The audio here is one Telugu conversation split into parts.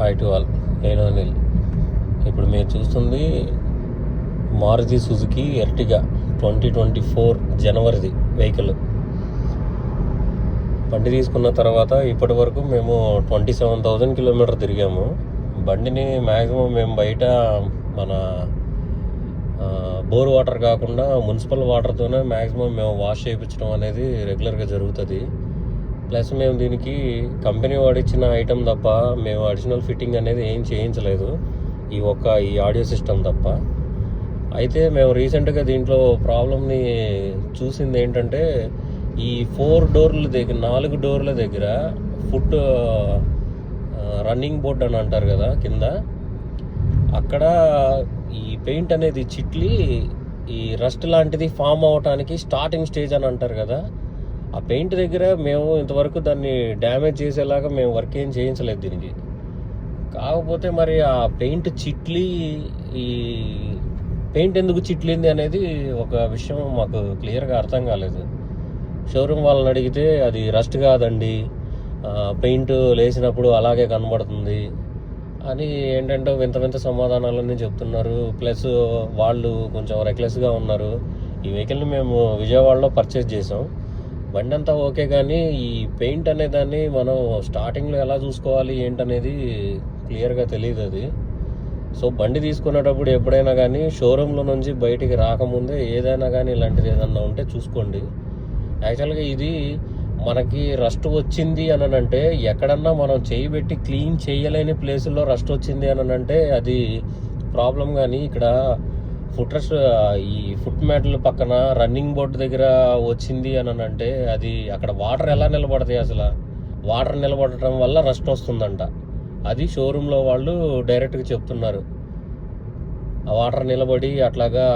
హాయ్ టు ఆల్, నేను అనిల్. ఇప్పుడు మీరు చూస్తుంది మారుతి సుజుకి ఎర్టిగా 2024 జనవరిది వెహికల్. బండి తీసుకున్న తర్వాత ఇప్పటి వరకు మేము 27,000 కిలోమీటర్ తిరిగాము. బండిని మ్యాక్సిమం మేము బయట మన బోర్ వాటర్ కాకుండా మున్సిపల్ వాటర్తోనే మ్యాక్సిమం మేము వాష్ చేయించడం అనేది రెగ్యులర్గా జరుగుతుంది. ప్లస్ మేము దీనికి కంపెనీ వాడిచ్చిన ఐటమ్ తప్ప మేము అడిషనల్ ఫిట్టింగ్ అనేది ఏం చేయించలేదు, ఈ ఆడియో సిస్టమ్ తప్ప. అయితే మేము రీసెంట్గా దీంట్లో ప్రాబ్లమ్ని చూసింది ఏంటంటే, ఈ 4 డోర్ల దగ్గర 4 డోర్ల దగ్గర ఫుట్ రన్నింగ్ బోర్డ్ అని అంటారు కదా కింద, అక్కడ ఈ పెయింట్ అనేది చిట్లి ఈ రస్ట్ లాంటిది ఫామ్ అవటానికి స్టార్టింగ్ స్టేజ్ అని అంటారు కదా, ఆ పెయింట్ దగ్గర మేము ఇంతవరకు దాన్ని డ్యామేజ్ చేసేలాగా మేము వర్క్ ఏం చేయించలేదు దీనికి. కాకపోతే మరి ఆ పెయింట్ చిట్లి, ఈ పెయింట్ ఎందుకు చిట్లింది అనేది ఒక విషయం మాకు క్లియర్గా అర్థం కాలేదు. షోరూమ్ వాళ్ళని అడిగితే అది రస్ట్ కాదండి, పెయింట్ లేసినప్పుడు అలాగే కనబడుతుంది అని ఏంటంటే వింత వింత సమాధానాలన్నీ చెప్తున్నారు. ప్లస్ వాళ్ళు కొంచెం రెక్లెస్గా ఉన్నారు. ఈ వెహికల్ని మేము విజయవాడలో పర్చేస్ చేసాం. బండి అంతా ఓకే, కానీ ఈ పెయింట్ అనే దాన్ని మనం స్టార్టింగ్లో ఎలా చూసుకోవాలి ఏంటనేది క్లియర్గా తెలియదు అది. సో బండి తీసుకునేటప్పుడు ఎప్పుడైనా కానీ షోరూంలో నుంచి బయటికి రాకముందే ఏదైనా కానీ ఇలాంటిది ఏదన్నా ఉంటే చూసుకోండి. యాక్చువల్గా ఇది మనకి రస్ట్ వచ్చింది అని అంటే, ఎక్కడన్నా మనం చేయి పెట్టి క్లీన్ చేయలేని ప్లేసుల్లో రస్ట్ వచ్చింది అని అంటే అది ప్రాబ్లం. కానీ ఇక్కడ ఈ ఫుట్ మ్యాట్ల పక్కన రన్నింగ్ బోర్డు దగ్గర వచ్చింది అని అంటే, అది అక్కడ వాటర్ ఎలా నిలబడతాయి? అసలు వాటర్ నిలబడటం వల్ల రస్ట్ వస్తుందంట. అది షోరూంలో వాళ్ళు డైరెక్ట్గా చెప్తున్నారు. ఆ వాటర్ నిలబడి అట్లాగా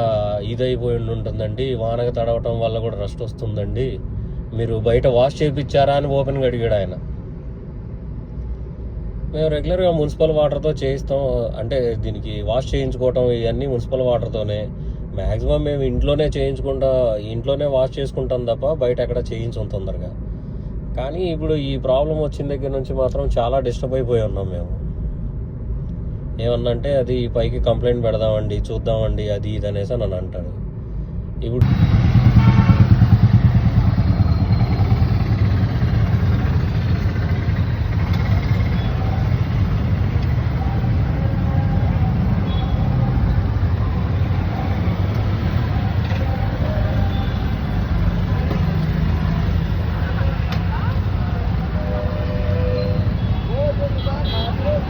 ఇదైపోయి ఉంటుందండి, వానగా తడవటం వల్ల కూడా రస్ట్ వస్తుందండి, మీరు బయట వాష్ చేయించారా అని ఓపెన్గా అడిగాడు ఆయన. మేము రెగ్యులర్గా మున్సిపల్ వాటర్తో చేయిస్తాం, అంటే దీనికి వాష్ చేయించుకోవటం ఇవన్నీ మున్సిపల్ వాటర్తోనే. మ్యాక్సిమం మేము ఇంట్లోనే వాష్ చేసుకుంటాం తప్ప బయట ఎక్కడ చేయించాం తొందరగా. కానీ ఇప్పుడు ఈ ప్రాబ్లం వచ్చిన దగ్గర నుంచి మాత్రం చాలా డిస్టర్బ్ అయిపోయి ఉన్నాం మేము. ఏమన్నంటే అది పైకి కంప్లైంట్ పెడదామండి, చూద్దామండి, అది ఇది అనేసి అని అంటాడు. ఇప్పుడు